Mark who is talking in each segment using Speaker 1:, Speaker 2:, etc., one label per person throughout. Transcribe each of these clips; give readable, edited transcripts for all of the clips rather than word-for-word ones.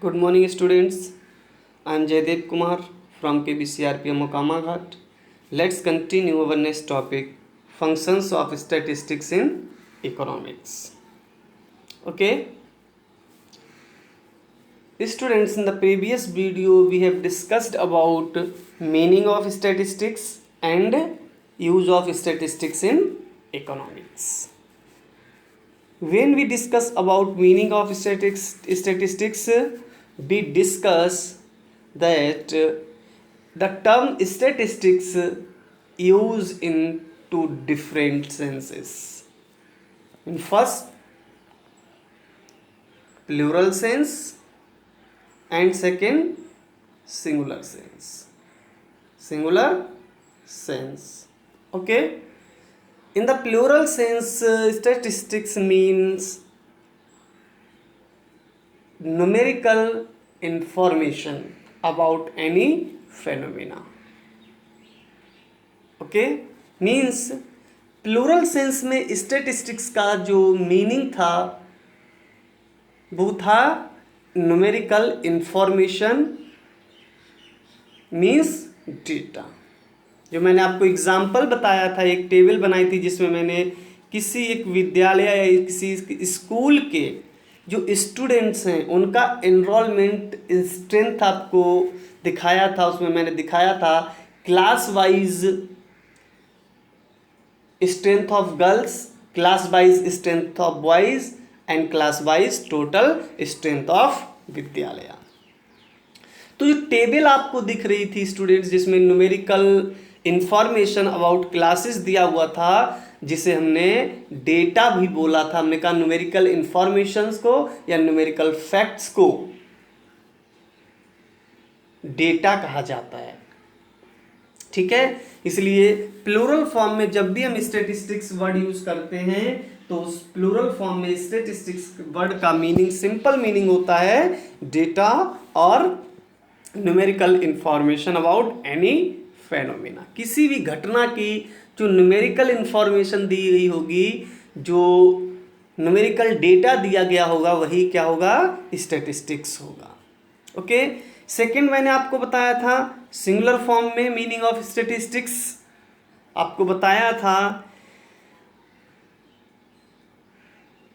Speaker 1: Good morning, students. I am Jaydev Kumar from KBCRPM Mokama Ghat. Let's continue our next topic, functions of statistics in economics. Okay, students, in the previous video we have discussed about meaning of statistics and use of statistics in economics. When we discuss about meaning of statistics, we discuss that the term statistics used in two different senses. In first, plural sense, and second, singular sense. Singular sense. Okay. In the plural sense, statistics means numerical information about any phenomena. Okay, means plural sense में statistics का जो meaning था वो था numerical information means data. जो मैंने आपको example बताया था, एक टेबल बनाई थी जिसमें मैंने किसी एक विद्यालय या किसी स्कूल के जो स्टूडेंट्स हैं उनका एनरोलमेंट स्ट्रेंथ आपको दिखाया था। उसमें मैंने दिखाया था class wise strength of girls, class wise strength of boys and class wise total strength of विद्यालय। तो ये टेबल आपको दिख रही थी स्टूडेंट्स, जिसमें न्यूमेरिकल इंफॉर्मेशन अबाउट क्लासेस दिया हुआ था, जिसे हमने डेटा भी बोला था। हमने कहा न्यूमेरिकल इंफॉर्मेशंस को या न्यूमेरिकल फैक्ट्स को डेटा कहा जाता है। ठीक है, इसलिए प्लूरल फॉर्म में जब भी हम स्टैटिस्टिक्स वर्ड यूज करते हैं तो उस प्लूरल फॉर्म में स्टैटिस्टिक्स वर्ड का मीनिंग, सिंपल मीनिंग होता है डेटा और numerical information about any phenomena. किसी भी घटना की जो न्यूमेरिकल इंफॉर्मेशन दी गई होगी, जो न्यूमेरिकल डेटा दिया गया होगा, वही क्या होगा, स्टैटिस्टिक्स होगा। ओके, सेकंड मैंने आपको बताया था सिंगुलर फॉर्म में मीनिंग ऑफ स्टैटिस्टिक्स आपको बताया था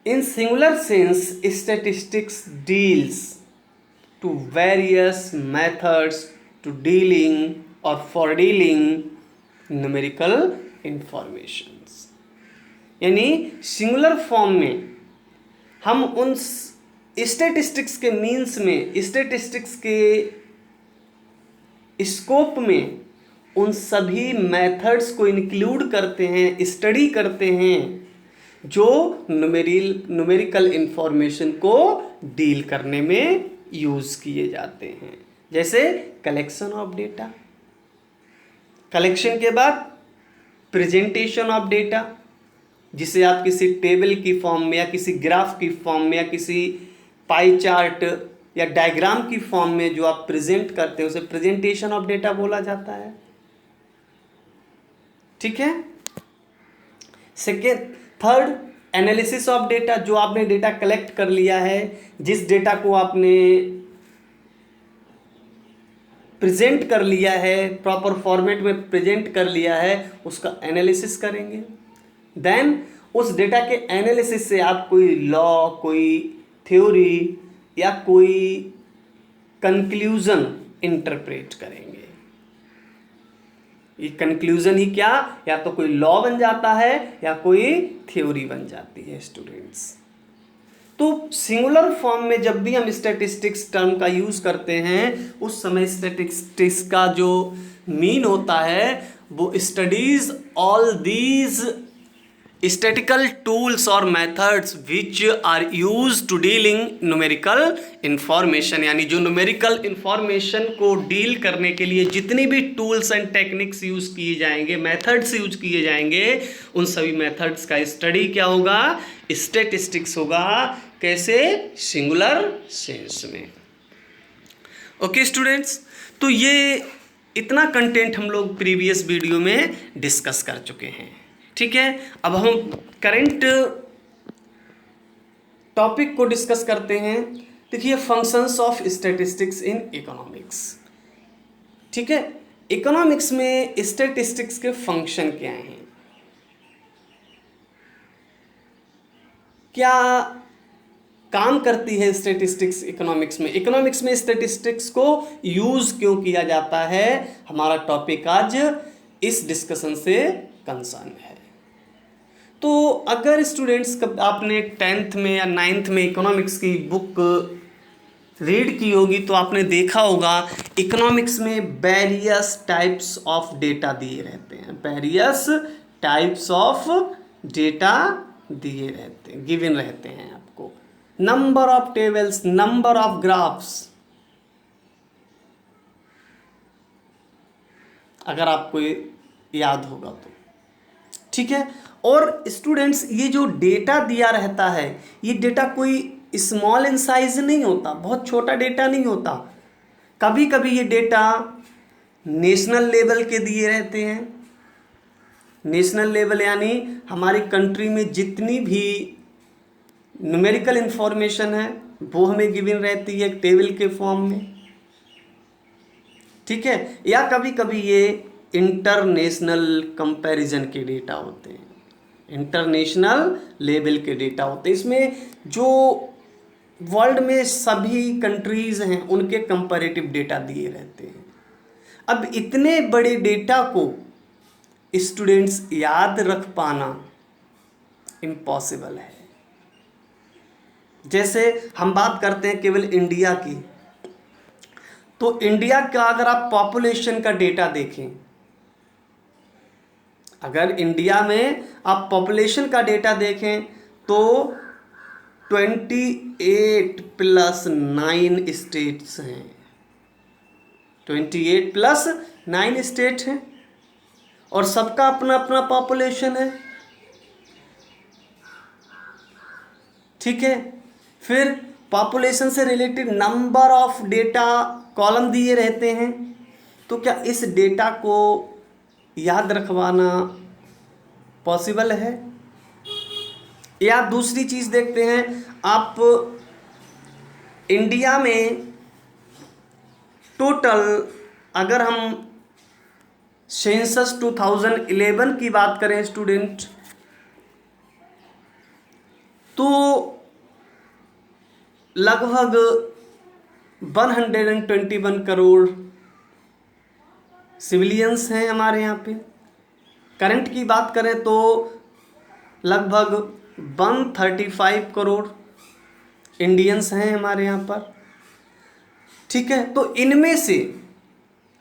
Speaker 1: इन singular sense statistics deals to various methods to dealing or for dealing numerical informations। यानी सिंगुलर फॉर्म में हम उन स्टैटिस्टिक्स के मीन्स में, स्टैटिस्टिक्स के स्कोप में उन सभी मेथड्स को इंक्लूड करते हैं, स्टडी करते हैं जो न्यूमेरिकल इंफॉर्मेशन को डील करने में यूज किए जाते हैं। जैसे कलेक्शन ऑफ डेटा, कलेक्शन के बाद प्रेजेंटेशन ऑफ डेटा, जिसे आप किसी टेबल की फॉर्म में या किसी ग्राफ की फॉर्म में या किसी पाई चार्ट या डायग्राम की फॉर्म में जो आप प्रेजेंट करते हैं उसे प्रेजेंटेशन ऑफ डेटा बोला जाता है। ठीक है, second, third, analysis of data, जो आपने डेटा कलेक्ट कर लिया है, जिस डेटा को आपने प्रेजेंट कर लिया है, प्रॉपर फॉर्मेट में प्रेजेंट कर लिया है, उसका एनालिसिस करेंगे। देन उस डेटा के एनालिसिस से आप कोई लॉ, कोई थ्योरी या कोई कंक्लूजन इंटरप्रेट करेंगे। ये कंक्लूजन ही क्या, या तो कोई लॉ बन जाता है या कोई थ्योरी बन जाती है स्टूडेंट्स। तो सिंगुलर फॉर्म में जब भी हम स्टैटिस्टिक्स टर्म का यूज करते हैं उस समय स्टैटिस्टिक्स का जो मीन होता है वो studies all these statistical tools or methods which are used to dealing numerical information। यानी जो numerical information को डील करने के लिए जितनी भी tools and techniques यूज किए जाएंगे, methods यूज किए जाएंगे, उन सभी methods का स्टडी क्या होगा, statistics होगा। कैसे, सिंगुलर सेंस में। ओके स्टूडेंट्स, तो ये इतना कंटेंट हम लोग प्रीवियस वीडियो में डिस्कस कर चुके हैं। ठीक है, अब हम करंट टॉपिक को डिस्कस करते हैं। देखिए functions of statistics in economics, ठीक है। इकोनॉमिक्स में स्टैटिस्टिक्स के फंक्शन क्या हैं, क्या काम करती है स्टैटिस्टिक्स इकोनॉमिक्स में, इकोनॉमिक्स में स्टैटिस्टिक्स को यूज क्यों किया जाता है, हमारा टॉपिक आज इस डिस्कशन से कंसर्न है। तो अगर स्टूडेंट्स आपने 10th में या 9th में इकोनॉमिक्स की बुक रीड की होगी तो आपने देखा होगा इकोनॉमिक्स में वेरियस टाइप्स ऑफ डेटा दिए रहते हैं, वेरियस टाइप्स ऑफ डेटा दिए रहते हैं, गिवन रहते हैं आपको, number of tables, number of graphs, अगर आपको याद होगा तो, ठीक है। और स्टूडेंट्स ये जो डेटा दिया रहता है ये डेटा कोई स्मॉल इन साइज नहीं होता, बहुत छोटा डेटा नहीं होता, कभी कभी ये डेटा नेशनल लेवल के दिए रहते हैं। नेशनल लेवल यानी हमारी कंट्री में जितनी भी न्यूमेरिकल इंफॉर्मेशन है वो हमें गिवन रहती है टेबल के फॉर्म में, ठीक है। या कभी कभी ये इंटरनेशनल कंपैरिजन के डेटा होते हैं, इंटरनेशनल लेवल के डेटा होते हैं, इसमें जो वर्ल्ड में सभी कंट्रीज हैं उनके कंपैरेटिव डेटा दिए रहते हैं। अब इतने बड़े डेटा को स्टूडेंट्स याद रख पाना इम्पॉसिबल है। जैसे हम बात करते हैं केवल इंडिया की, तो इंडिया का अगर आप पॉपुलेशन का डेटा देखें, अगर इंडिया में आप पॉपुलेशन का डेटा देखें तो 28+9 स्टेट्स हैं, 28+9 स्टेट हैं और सबका अपना अपना पॉपुलेशन है, ठीक है। फिर पॉपुलेशन से related number of data column दिए रहते हैं, तो क्या इस डेटा को याद रखवाना पॉसिबल है? या दूसरी चीज़ देखते हैं, आप इंडिया में टोटल अगर हम सेंसस 2011 की बात करें स्टूडेंट, तो लगभग 121 करोड़ सिविलियंस हैं हमारे यहाँ पे। करंट की बात करें तो लगभग 135 करोड़ इंडियंस हैं हमारे यहाँ पर, ठीक है। तो इनमें से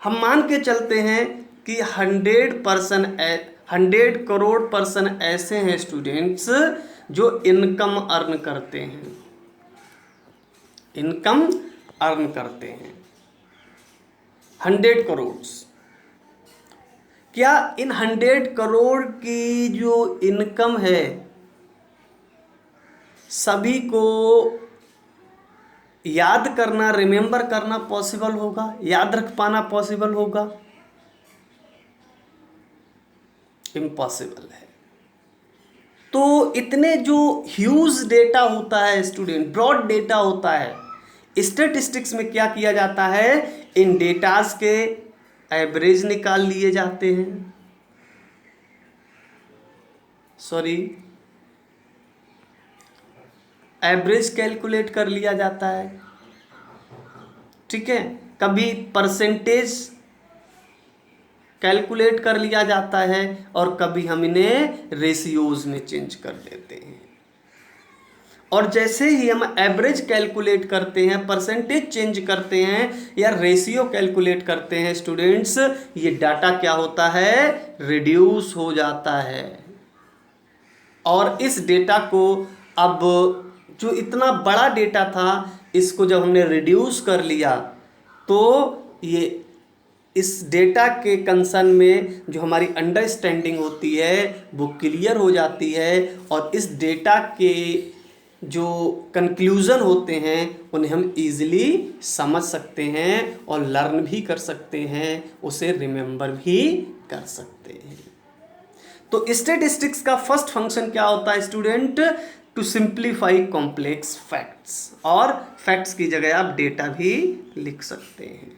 Speaker 1: हम मान के चलते हैं कि 100 करोड़ पर्सन ऐसे हैं स्टूडेंट्स जो इनकम अर्न करते हैं, इनकम अर्न करते हैं 100 करोड़। क्या इन 100 करोड़ की जो इनकम है सभी को याद करना, रिमेंबर करना पॉसिबल होगा, याद रख पाना पॉसिबल होगा? इम्पॉसिबल है। तो इतने जो ह्यूज डेटा होता है स्टूडेंट, ब्रॉड डेटा होता है, स्टैटिस्टिक्स में क्या किया जाता है, इन डेटास के एवरेज निकाल लिए जाते हैं, एवरेज कैलकुलेट कर लिया जाता है, ठीक है। कभी परसेंटेज कैलकुलेट कर लिया जाता है और कभी हम इन्हें रेशियोज में चेंज कर देते हैं। और जैसे ही हम एवरेज कैलकुलेट करते हैं, परसेंटेज चेंज करते हैं या रेशियो कैलकुलेट करते हैं स्टूडेंट्स, ये डाटा क्या होता है, रिड्यूस हो जाता है। और इस डेटा को अब जो इतना बड़ा डेटा था इसको जब हमने रिड्यूस कर लिया तो ये इस डेटा के कंसर्न में जो हमारी अंडरस्टैंडिंग होती है वो क्लियर हो जाती है और इस डेटा के जो कंक्लूज़न होते हैं उन्हें हम इजीली समझ सकते हैं और लर्न भी कर सकते हैं, उसे रिमेंबर भी कर सकते हैं। तो स्टैटिस्टिक्स का फर्स्ट फंक्शन क्या होता है student, to simplify complex facts, और फैक्ट्स की जगह आप डेटा भी लिख सकते हैं।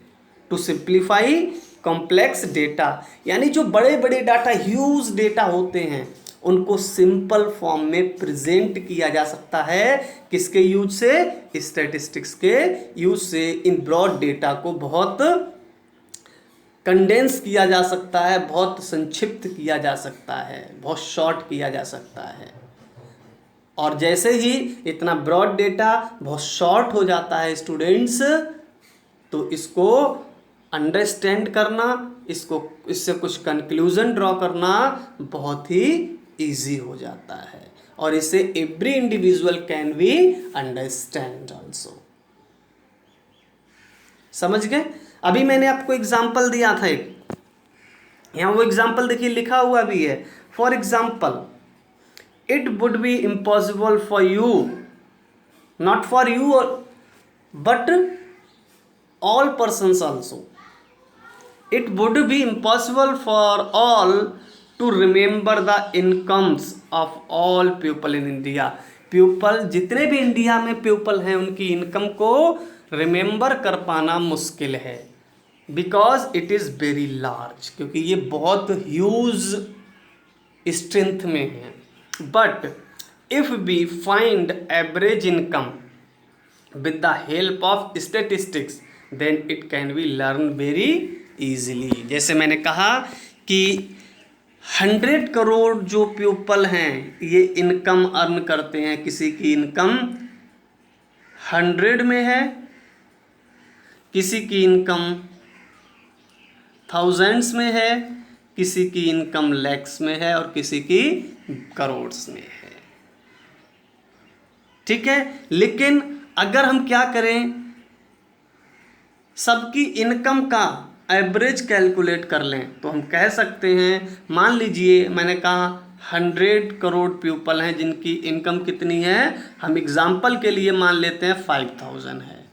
Speaker 1: टू सिंप्लीफाई कॉम्प्लेक्स डेटा, यानी जो बड़े बड़े डाटा, ह्यूज डेटा होते हैं, उनको सिंपल फॉर्म में प्रेजेंट किया जा सकता है। किसके यूज से? स्टैटिस्टिक्स के यूज से। इन ब्रॉड डेटा को बहुत कंडेंस किया जा सकता है, बहुत संक्षिप्त किया जा सकता है, बहुत शॉर्ट किया जा सकता है। और जैसे ही इतना ब्रॉड डेटा बहुत शॉर्ट हो जाता है स्टूडेंट्स, तो इसको अंडरस्टैंड करना, इससे कुछ कंक्लूजन ड्रॉ करना बहुत ही इजी हो जाता है, और इसे every individual can be understand also. समझ गए? अभी मैंने आपको एग्जाम्पल दिया था एक, यहाँ वो एग्जाम्पल देखिए लिखा हुआ भी है। For example, it would be impossible for you, not for you but all persons also, it would be impossible for all to remember the incomes of all people in India। People, जितने भी India में people हैं, उनकी income को remember कर पाना मुश्किल है। Because it is very large, क्योंकि ये बहुत ह्यूज स्ट्रेंथ में है। But if we find average income with the help of statistics then it can be learned very easily। जैसे मैंने कहा कि 100 करोड़ जो पीपल हैं, ये इनकम अर्न करते हैं। किसी की इनकम 100 में है, किसी की इनकम थाउजेंड्स में है, किसी की इनकम लैक्स में है, और किसी की करोड़्स में है। ठीक है, लेकिन अगर हम क्या करें, सबकी इनकम का एवरेज कैलकुलेट कर लें, तो हम कह सकते हैं, मान लीजिए मैंने कहा 100 करोड़ पीपल हैं जिनकी इनकम कितनी है, हम एग्जाम्पल के लिए मान लेते हैं 5000 है।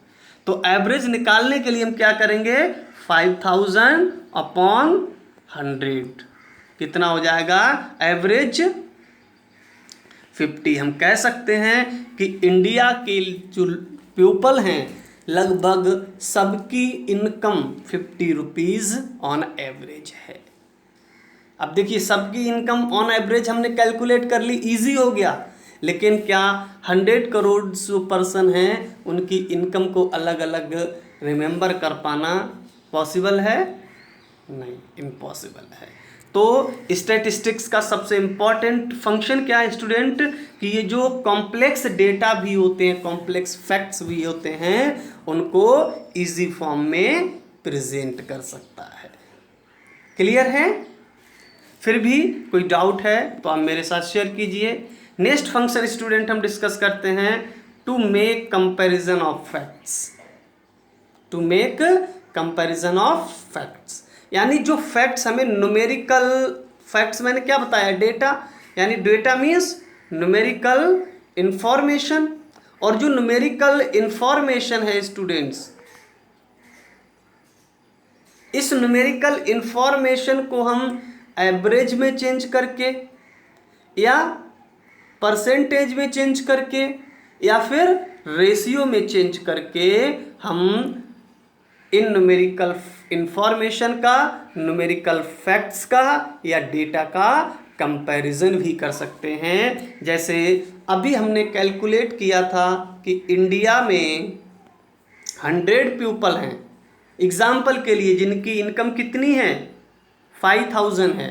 Speaker 1: तो एवरेज निकालने के लिए हम क्या करेंगे, 5000 अपॉन 100 कितना हो जाएगा, एवरेज 50। हम कह सकते हैं कि इंडिया के जो पीपल हैं, लगभग सबकी इनकम 50 रुपीज़ ऑन एवरेज है। अब देखिए, सबकी इनकम ऑन एवरेज हमने कैलकुलेट कर ली, इजी हो गया। लेकिन क्या 100 करोड़ जो पर्सन हैं, उनकी इनकम को अलग अलग रिमेंबर कर पाना पॉसिबल है? नहीं, इम्पॉसिबल है। तो स्टैटिस्टिक्स का सबसे इम्पॉर्टेंट फंक्शन क्या है स्टूडेंट, कि ये जो कॉम्प्लेक्स डेटा भी होते हैं, कॉम्प्लेक्स फैक्ट्स भी होते हैं, उनको इजी फॉर्म में प्रेजेंट कर सकता है। क्लियर है? फिर भी कोई डाउट है तो आप मेरे साथ शेयर कीजिए। नेक्स्ट फंक्शन स्टूडेंट हम डिस्कस करते हैं, to make comparison of facts. To make comparison of facts, यानी जो फैक्ट्स हमें न्यूमेरिकल फैक्ट्स, मैंने क्या बताया, डेटा, यानी डेटा मीन्स न्यूमेरिकल इंफॉर्मेशन। और जो न्यूमेरिकल इंफॉर्मेशन है स्टूडेंट्स, इस न्यूमेरिकल इंफॉर्मेशन को हम एवरेज में चेंज करके, या परसेंटेज में चेंज करके, या फिर रेशियो में चेंज करके, हम इन न्यूमेरिकल इंफॉर्मेशन का, न्यूमेरिकल फैक्ट्स का या डेटा का कंपैरिजन भी कर सकते हैं। जैसे अभी हमने कैलकुलेट किया था कि इंडिया में 100 पीपल हैं, एग्जाम्पल के लिए, जिनकी इनकम कितनी है, 5000 है।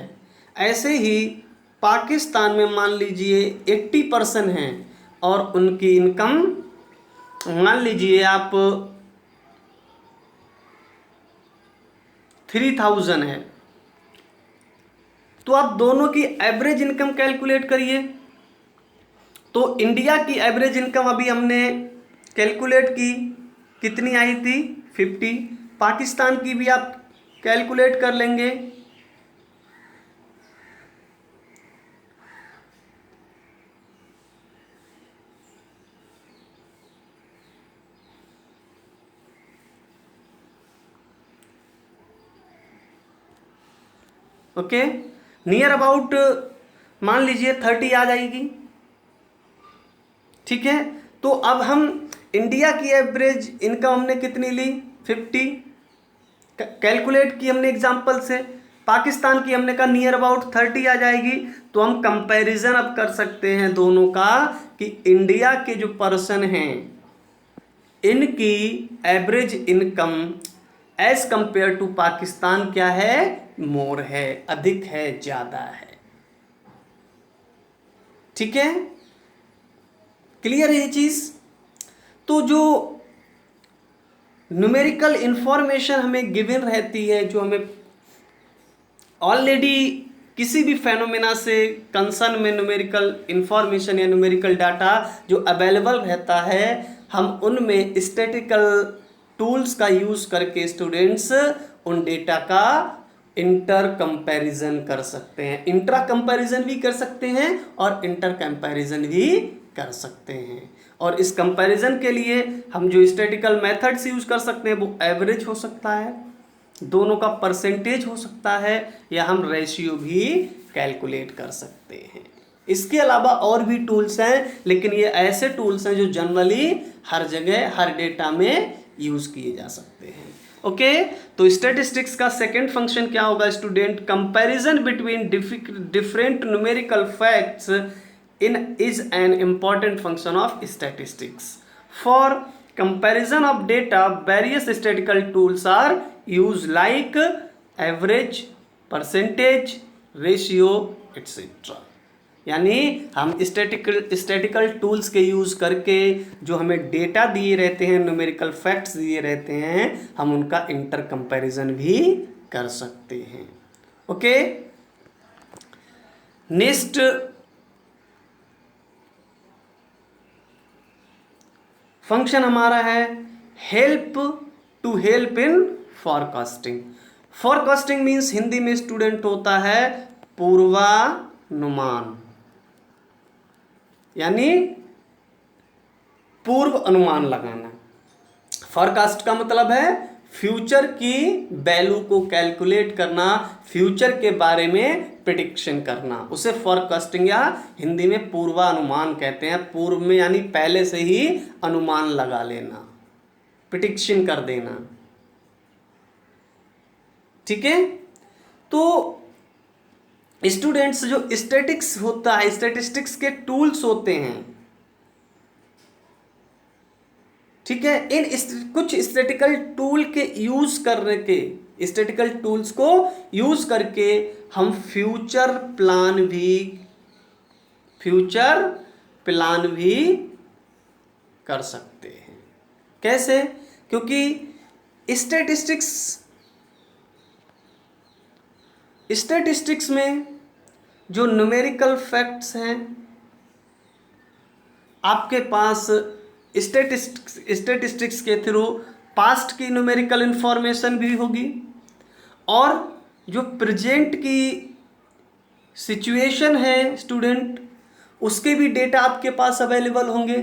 Speaker 1: ऐसे ही पाकिस्तान में मान लीजिए 80% हैं, और उनकी इनकम मान लीजिए आप 3000 है। तो आप दोनों की एवरेज इनकम कैलकुलेट करिए। तो इंडिया की एवरेज इनकम अभी हमने कैलकुलेट की, कितनी आई थी, 50। पाकिस्तान की भी आप कैलकुलेट कर लेंगे। ओके, नियर अबाउट मान लीजिए 30 आ जाएगी। ठीक है, तो अब हम इंडिया की एवरेज इनकम हमने कितनी ली 50 कैलकुलेट की हमने एग्जाम्पल से, पाकिस्तान की हमने कहा नियर अबाउट 30 आ जाएगी। तो हम कंपैरिजन अब कर सकते हैं दोनों का कि इंडिया के जो पर्सन हैं इनकी average income as compare to Pakistan क्या है, मोर है, अधिक है, ज्यादा है। ठीक है, क्लियर है ये चीज। तो जो न्यूमेरिकल इंफॉर्मेशन हमें गिवन रहती है, जो हमें ऑलरेडी किसी भी फेनोमेना से कंसर्न में न्यूमेरिकल इंफॉर्मेशन या न्यूमेरिकल डाटा जो अवेलेबल रहता है, हम उनमें स्टैटिकल टूल्स का यूज करके स्टूडेंट्स उन डेटा का इंटर कंपैरिजन कर सकते हैं, इंट्रा कंपैरिजन भी कर सकते हैं और इंटर कंपैरिजन भी कर सकते हैं। और इस कंपैरिजन के लिए हम जो स्टैटिकल मेथड्स यूज कर सकते हैं वो एवरेज हो सकता है, दोनों का परसेंटेज हो सकता है, या हम रेशियो भी कैलकुलेट कर सकते हैं। इसके अलावा और भी टूल्स हैं, लेकिन ये ऐसे टूल्स हैं जो जनरली हर जगह हर डेटा में यूज किए जा सकते हैं। ओके, तो स्टैटिस्टिक्स का सेकंड फंक्शन क्या होगा student, comparison between different numerical facts in is an important function of statistics. For comparison of data, various statistical tools are used like average, percentage, ratio, etc. यानी हम statistical tools के use करके जो हमें data दिए रहते हैं, numerical facts दिए रहते हैं, हम उनका इंटर कंपैरिजन भी कर सकते हैं। ओके, नेक्स्ट फंक्शन हमारा है help to help in forecasting. Forecasting means Hindi में स्टूडेंट होता है पूर्वानुमान, यानी पूर्व अनुमान लगाना। फॉरकास्ट का मतलब है फ्यूचर की वैल्यू को कैलकुलेट करना, फ्यूचर के बारे में प्रेडिक्शन करना, उसे फॉरकास्टिंग या हिंदी में पूर्वानुमान कहते हैं। पूर्व में यानी पहले से ही अनुमान लगा लेना, प्रेडिक्शन कर देना। ठीक है, तो स्टूडेंट्स जो स्टैटिक्स होता है, स्टैटिस्टिक्स के टूल्स होते हैं, ठीक है, इन कुछ स्टैटिकल टूल के यूज करने के, स्टैटिकल टूल्स को यूज करके हम फ्यूचर प्लान भी कर सकते हैं। कैसे? क्योंकि स्टैटिस्टिक्स में जो न्यूमेरिकल फैक्ट्स हैं, आपके पास स्टैटिस्टिक्स के थ्रू पास्ट की न्यूमेरिकल इंफॉर्मेशन भी होगी और जो प्रेजेंट की सिचुएशन है स्टूडेंट, उसके भी डेटा आपके पास अवेलेबल होंगे।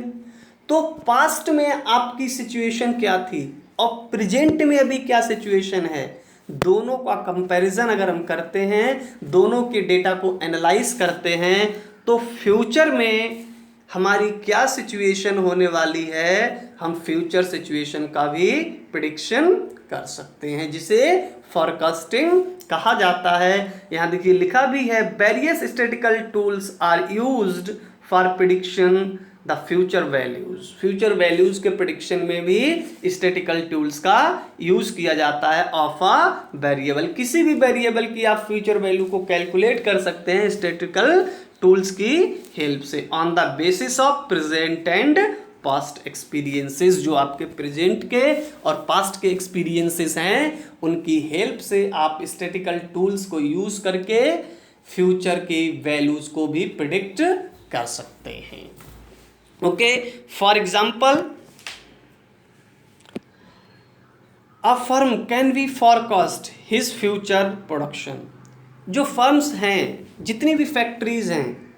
Speaker 1: तो पास्ट में आपकी सिचुएशन क्या थी और प्रेजेंट में अभी क्या सिचुएशन है, दोनों का कंपैरिजन अगर हम करते हैं, दोनों के डेटा को एनालाइज करते हैं, तो फ्यूचर में हमारी क्या सिचुएशन होने वाली है, हम फ्यूचर सिचुएशन का भी प्रेडिक्शन कर सकते हैं, जिसे फॉरकास्टिंग कहा जाता है। यहाँ देखिए लिखा भी है, various statistical tools are used for prediction the future values. Future values के प्रेडिक्शन में भी स्टैटिकल टूल्स का यूज किया जाता है ऑफ अ वेरिएबल। किसी भी वेरिएबल की आप फ्यूचर वैल्यू को कैलकुलेट कर सकते हैं स्टैटिकल टूल्स की हेल्प से, on the basis of present and past experiences. जो आपके प्रेजेंट के और पास्ट के एक्सपीरियंसेस हैं, उनकी हेल्प से आप स्टैटिकल टूल्स को यूज करके फ्यूचर की वैल्यूज को भी प्रिडिक्ट कर सकते हैं। Okay, for example a firm can be forecast his future production. जो फर्म्स हैं, जितनी भी फैक्ट्रीज हैं,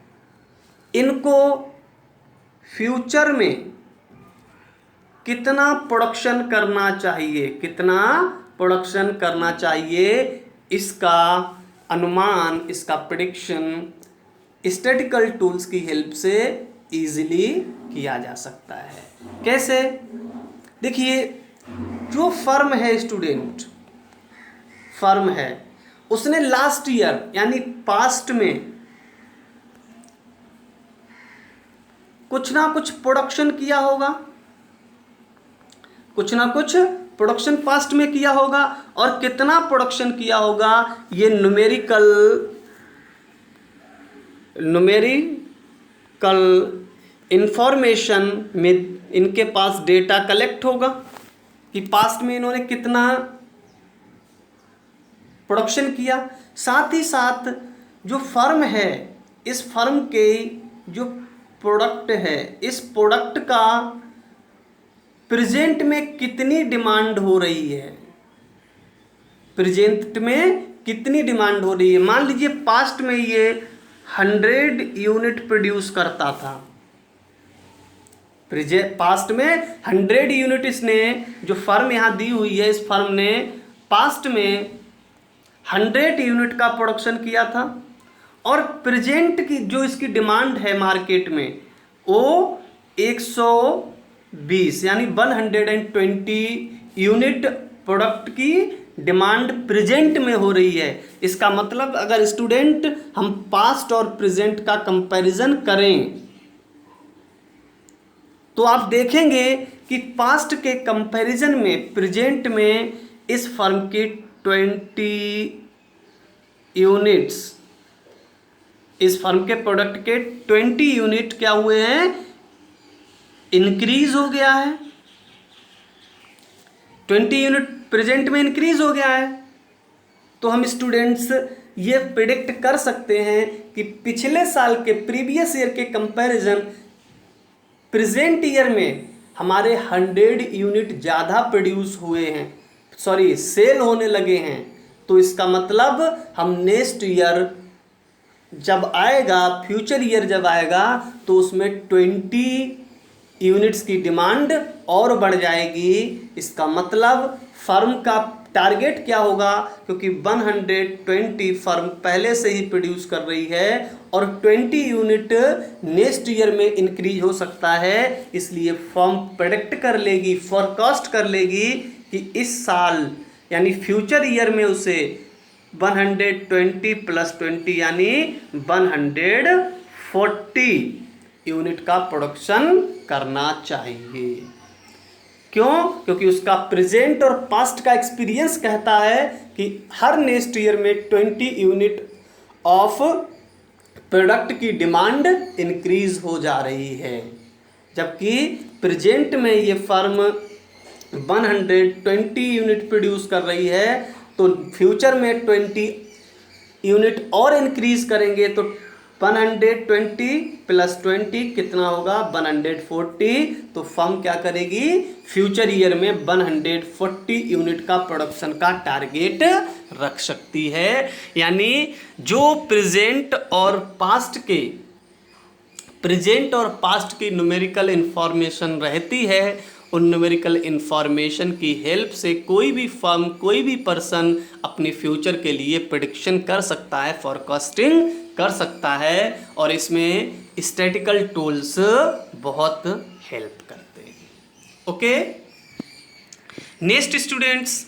Speaker 1: इनको फ्यूचर में कितना प्रोडक्शन करना चाहिए, इसका अनुमान, इसका प्रेडिक्शन स्टैटिकल टूल्स की हेल्प से इजीली किया जा सकता है। कैसे? देखिए, जो फर्म है स्टूडेंट, फर्म है, उसने लास्ट ईयर यानी पास्ट में कुछ ना कुछ प्रोडक्शन किया होगा, कुछ ना कुछ प्रोडक्शन पास्ट में किया होगा, और कितना प्रोडक्शन किया होगा ये न्यूमेरिकल इंफॉर्मेशन में इनके पास डेटा कलेक्ट होगा कि पास्ट में इन्होंने कितना प्रोडक्शन किया। साथ ही साथ जो फर्म है, इस फर्म के जो प्रोडक्ट है, इस प्रोडक्ट का प्रेजेंट में कितनी डिमांड हो रही है, प्रेजेंट में कितनी डिमांड हो रही है। मान लीजिए पास्ट में ये 100 यूनिट प्रोड्यूस करता था, पास्ट में 100 यूनिट इसने, जो फर्म यहाँ दी हुई है, इस फर्म ने पास्ट में 100 यूनिट का प्रोडक्शन किया था, और प्रेजेंट की जो इसकी डिमांड है मार्केट में वो 120 यानी 120 यूनिट प्रोडक्ट की डिमांड प्रेजेंट में हो रही है। इसका मतलब अगर स्टूडेंट हम पास्ट और प्रेजेंट का कंपैरिजन करें तो आप देखेंगे कि पास्ट के कंपैरिजन में प्रेजेंट में इस फर्म की 20 यूनिट्स, इस फर्म के प्रोडक्ट के 20 यूनिट क्या हुए हैं, इंक्रीज हो गया है। 20 यूनिट प्रेजेंट में इंक्रीज हो गया है। तो हम स्टूडेंट्स ये प्रिडिक्ट कर सकते हैं कि पिछले साल के प्रीवियस ईयर के कंपैरिजन प्रेजेंट ईयर में हमारे 100 यूनिट ज़्यादा प्रोड्यूस हुए हैं, सॉरी सेल होने लगे हैं। तो इसका मतलब हम नेक्स्ट ईयर जब आएगा, फ्यूचर ईयर जब आएगा, तो उसमें 20 यूनिट्स की डिमांड और बढ़ जाएगी। इसका मतलब फर्म का टारगेट क्या होगा, क्योंकि 120 फर्म पहले से ही प्रोड्यूस कर रही है और 20 यूनिट नेक्स्ट ईयर में इंक्रीज हो सकता है, इसलिए फर्म प्रेडिक्ट कर लेगी, फोरकास्ट कर लेगी कि इस साल यानी फ्यूचर ईयर में उसे 120 + 20 यानी 140 यूनिट का प्रोडक्शन करना चाहिए। क्यों? क्योंकि उसका प्रेजेंट और पास्ट का एक्सपीरियंस कहता है कि हर नेक्स्ट ईयर में 20 यूनिट ऑफ प्रोडक्ट की डिमांड इंक्रीज हो जा रही है, जबकि प्रेजेंट में ये फर्म 120 यूनिट प्रोड्यूस कर रही है। तो फ्यूचर में 20 यूनिट और इंक्रीज करेंगे तो 120 + 20 कितना होगा, 140। तो फर्म क्या करेगी, फ्यूचर ईयर में 140 यूनिट का प्रोडक्शन का टारगेट रख सकती है। यानी जो प्रेजेंट और पास्ट की न्यूमेरिकल इंफॉर्मेशन रहती है, उन न्यूमेरिकल इंफॉर्मेशन की हेल्प से कोई भी फर्म, कोई भी पर्सन अपनी फ्यूचर के लिए प्रेडिक्शन कर सकता है, फोरकास्टिंग कर सकता है, और इसमें स्टैटिकल टूल्स बहुत हेल्प करते हैं। Okay, next students,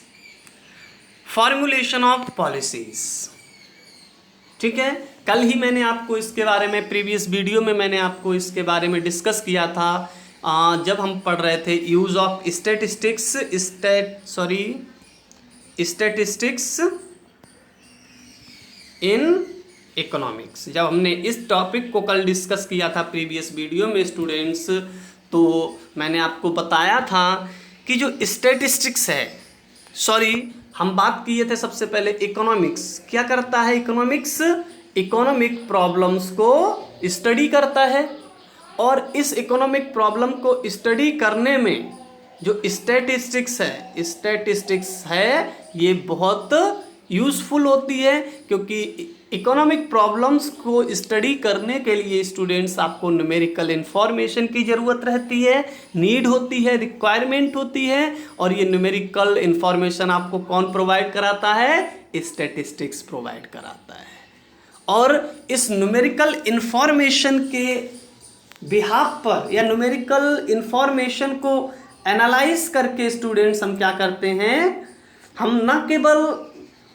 Speaker 1: formulation of policies. ठीक है, कल ही मैंने आपको इसके बारे में, प्रीवियस वीडियो में मैंने आपको इसके बारे में डिस्कस किया था, जब हम पढ़ रहे थे use of statistics in economics. जब हमने इस टॉपिक को कल डिस्कस किया था प्रीवियस वीडियो में स्टूडेंट्स, तो मैंने आपको बताया था कि जो स्टैटिस्टिक्स है, हम बात किए थे सबसे पहले इकोनॉमिक्स क्या करता है। इकोनॉमिक प्रॉब्लम्स को स्टडी करता है, और इस इकोनॉमिक प्रॉब्लम को स्टडी करने में जो स्टैटिस्टिक्स है ये बहुत यूज़फुल होती है, क्योंकि इकोनॉमिक प्रॉब्लम्स को स्टडी करने के लिए स्टूडेंट्स आपको न्यूमेरिकल इन्फॉर्मेशन की ज़रूरत रहती है, नीड होती है, रिक्वायरमेंट होती है, और ये न्यूमेरिकल इन्फॉर्मेशन आपको कौन प्रोवाइड कराता है, स्टैटिस्टिक्स प्रोवाइड कराता है। और इस न्यूमेरिकल इन्फॉर्मेशन के बिहाफ पर या न्यूमेरिकल इंफॉर्मेशन को एनालाइज करके स्टूडेंट्स हम क्या करते हैं, हम न केवल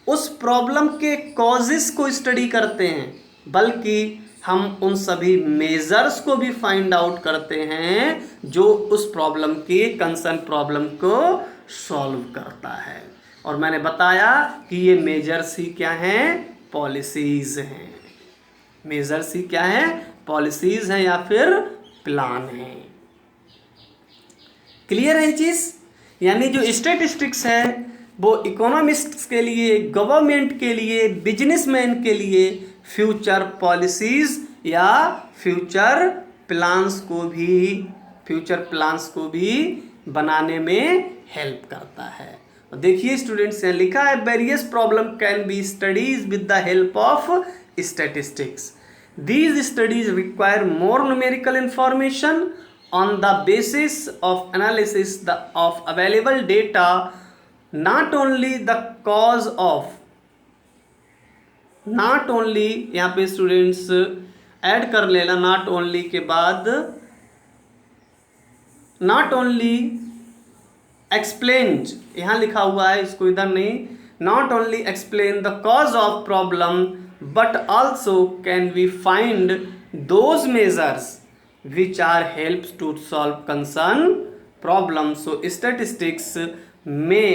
Speaker 1: उस प्रॉब्लम के कॉजेस को स्टडी करते हैं बल्कि हम उन सभी मेजर्स को भी फाइंड आउट करते हैं जो उस प्रॉब्लम की कंसर्न प्रॉब्लम को सॉल्व करता है। और मैंने बताया कि ये मेजर्स ही क्या हैं, पॉलिसीज हैं। मेजर्स ही क्या हैं, पॉलिसीज हैं या फिर प्लान हैं। क्लियर है ये चीज? यानी जो स्टैटिस्टिक्स है वो इकोनॉमिस्ट्स के लिए, गवर्नमेंट के लिए, बिजनेसमैन के लिए फ्यूचर पॉलिसीज या फ्यूचर प्लान्स को भी बनाने में हेल्प करता है। और देखिए स्टूडेंट्स, यहाँ लिखा है various problem can be studies with the help of statistics. These studies require more numerical information on the basis of analysis of available data, not only यहाँ पे स्टूडेंट्स ऐड कर लेना, नॉट ओनली के बाद not only explained, यहाँ लिखा हुआ है, इसको इधर नहीं, not only explain the cause of problem but also can we find those measures which are helps to solve concern problems. So statistics may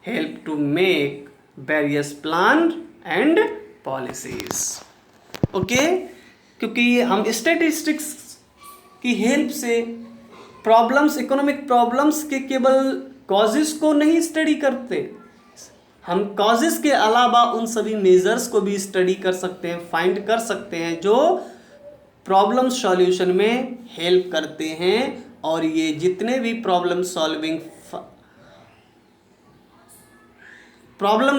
Speaker 1: help to make various plans and policies. Okay, क्योंकि हम statistics की help से problems, economic problems के केवल causes को नहीं study करते, हम कॉजेस के अलावा उन सभी मेजर्स को भी स्टडी कर सकते हैं, फाइंड कर सकते हैं जो प्रॉब्लम सॉल्यूशन में हेल्प करते हैं। और ये जितने भी प्रॉब्लम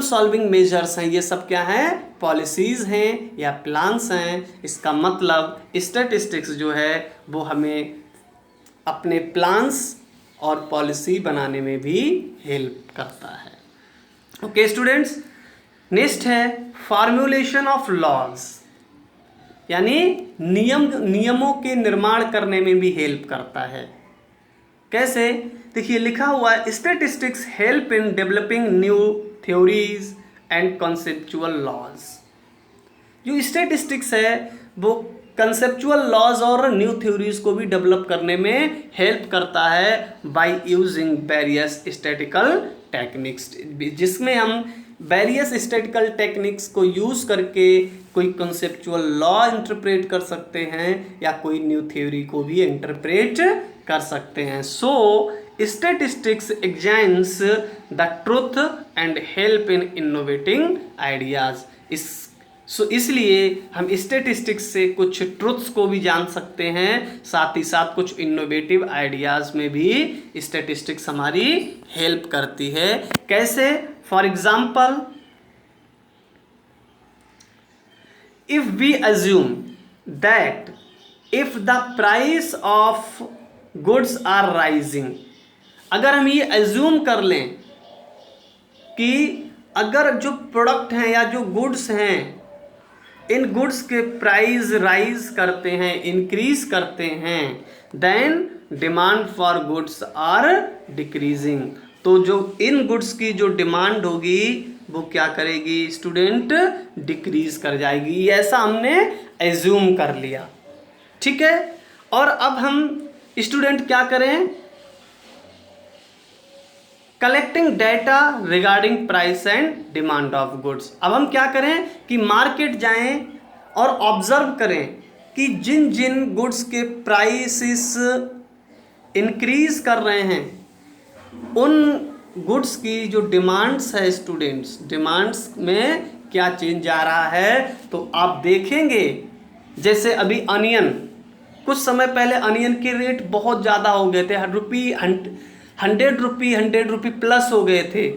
Speaker 1: सॉल्विंग मेजर्स हैं ये सब क्या हैं, पॉलिसीज हैं या प्लान्स हैं। इसका मतलब स्टैटिस्टिक्स जो है वो हमें अपने प्लान्स और पॉलिसी बनाने में भी हेल्प करता है। ओके स्टूडेंट्स, नेक्स्ट है फॉर्मुलेशन ऑफ लॉज, यानी नियमों के निर्माण करने में भी हेल्प करता है। कैसे? देखिए लिखा हुआ है statistics help in developing new theories and conceptual laws. जो स्टैटिस्टिक्स है वो कंसेप्चुअल लॉज और न्यू थ्योरीज को भी डेवलप करने में हेल्प करता है by using various statistical techniques, जिसमें हम वेरियस स्टैटिकल टेक्निक्स को यूज करके कोई कंसेप्चुअल लॉ इंटरप्रेट कर सकते हैं या कोई न्यू थ्योरी को भी इंटरप्रेट कर सकते हैं। So statistics examines the truth and help in innovating ideas. इसलिए हम स्टैटिस्टिक्स से कुछ ट्रुथ्स को भी जान सकते हैं, साथ ही साथ कुछ इनोवेटिव आइडियाज़ में भी स्टैटिस्टिक्स हमारी हेल्प करती है। कैसे? For example, if we assume that if the price of goods are rising, अगर हम ये अज्यूम कर लें कि अगर जो प्रोडक्ट हैं या जो गुड्स हैं, इन गुड्स के प्राइस राइज करते हैं, इंक्रीज करते हैं, then demand for goods are decreasing, तो जो इन गुड्स की जो डिमांड होगी वो क्या करेगी स्टूडेंट, डिक्रीज कर जाएगी। ऐसा हमने एज्यूम कर लिया, ठीक है। और अब हम स्टूडेंट क्या करें, collecting data regarding price and demand of goods. अब हम क्या करें कि मार्केट जाएं और ऑब्जर्व करें कि जिन जिन गुड्स के प्राइसेस इंक्रीज कर रहे हैं उन गुड्स की जो डिमांड्स है स्टूडेंट्स, डिमांड्स में क्या चेंज आ रहा है। तो आप देखेंगे जैसे अभी अनियन, कुछ समय पहले अनियन के रेट बहुत ज़्यादा हो गए थे, 100 रुपी प्लस हो गए थे।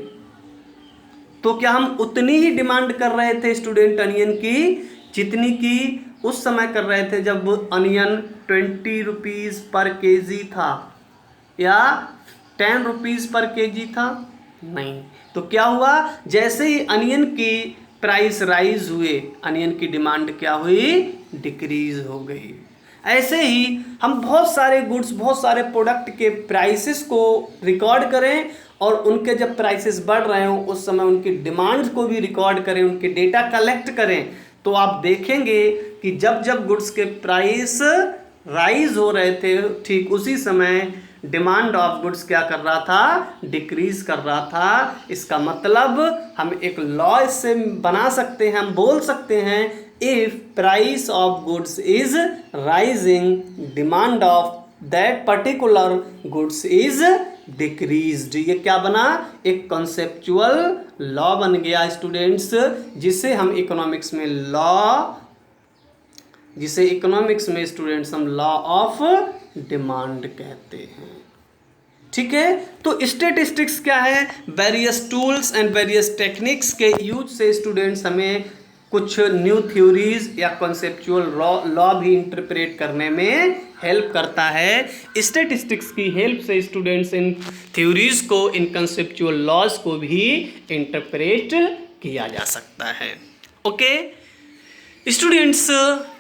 Speaker 1: तो क्या हम उतनी ही डिमांड कर रहे थे स्टूडेंट अनियन की जितनी की उस समय कर रहे थे जब अनियन 20 रुपीज़ पर केजी था या 10 रुपीज़ पर केजी था? नहीं। तो क्या हुआ, जैसे ही अनियन की प्राइस राइज हुए, अनियन की डिमांड क्या हुई, डिक्रीज हो गई। ऐसे ही हम बहुत सारे गुड्स, बहुत सारे प्रोडक्ट के प्राइसेस को रिकॉर्ड करें और उनके जब प्राइसेस बढ़ रहे हों उस समय उनकी डिमांड को भी रिकॉर्ड करें, उनके डेटा कलेक्ट करें, तो आप देखेंगे कि जब जब गुड्स के प्राइस राइज हो रहे थे ठीक उसी समय डिमांड ऑफ गुड्स क्या कर रहा था, डिक्रीज कर रहा था। इसका मतलब हम एक लॉ इससे बना सकते हैं, हम बोल सकते हैं if price of goods is rising, demand of that particular goods is decreased. ये क्या बना, एक कॉन्सेप्चुअल लॉ बन गया स्टूडेंट्स, जिसे हम इकोनॉमिक्स में स्टूडेंट्स हम लॉ ऑफ डिमांड कहते हैं। ठीक है, तो स्टैटिस्टिक्स क्या है, various tools and various techniques के यूज से स्टूडेंट्स हमें कुछ न्यू थ्योरीज या कॉन्सेप्चुअल लॉ भी इंटरप्रेट करने में हेल्प करता है। स्टैटिस्टिक्स की हेल्प से स्टूडेंट्स इन थ्योरीज को, इन कॉन्सेप्चुअल लॉज को भी इंटरप्रेट किया जा सकता है। Okay students,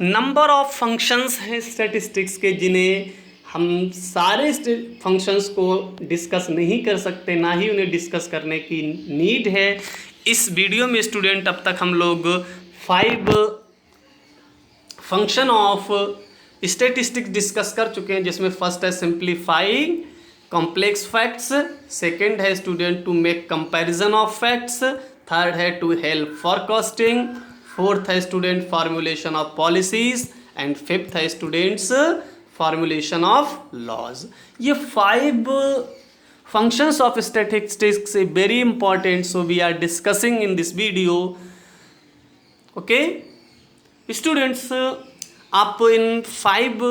Speaker 1: number of functions हैं स्टैटिस्टिक्स के जिन्हें हम सारे फंक्शंस को डिस्कस नहीं कर सकते, ना ही उन्हें डिस्कस करने की नीड है। इस वीडियो में स्टूडेंट अब तक हम लोग 5 फंक्शन ऑफ स्टैटिस्टिक्स डिस्कस कर चुके हैं, जिसमें फर्स्ट है सिंप्लीफाइंग कॉम्प्लेक्स फैक्ट्स, सेकंड है student to make comparison of facts, third है टू हेल्प फॉरकास्टिंग, फोर्थ है student formulation of policies and fifth है स्टूडेंट्स फॉर्मुलेशन ऑफ लॉज। ये 5 functions of statistics is very important, so we are discussing in this video. Okay students, आप इन 5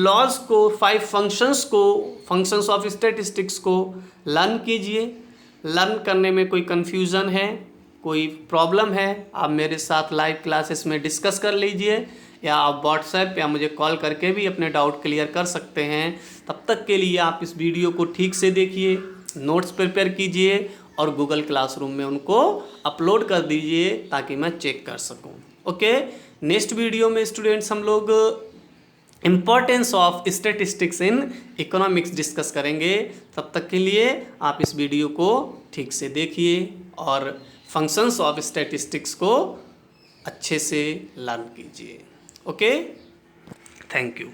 Speaker 1: laws को, 5 functions को, functions of statistics को learn कीजिए। Learn करने में कोई कन्फ्यूज़न है, कोई प्रॉब्लम है, आप मेरे साथ लाइव क्लासेस में डिस्कस कर लीजिए, या आप व्हाट्सएप या मुझे कॉल करके भी अपने डाउट क्लियर कर सकते हैं। तब तक के लिए आप इस वीडियो को ठीक से देखिए, नोट्स प्रिपेयर कीजिए और गूगल क्लासरूम में उनको अपलोड कर दीजिए ताकि मैं चेक कर सकूं। ओके, नेक्स्ट वीडियो में स्टूडेंट्स हम लोग importance of statistics in economics discuss करेंगे। तब तक के लिए आप इस वीडियो को ठीक से देखिए और फंक्शंस ऑफ स्टैटिस्टिक्स को अच्छे से लर्न कीजिए। Okay, thank you.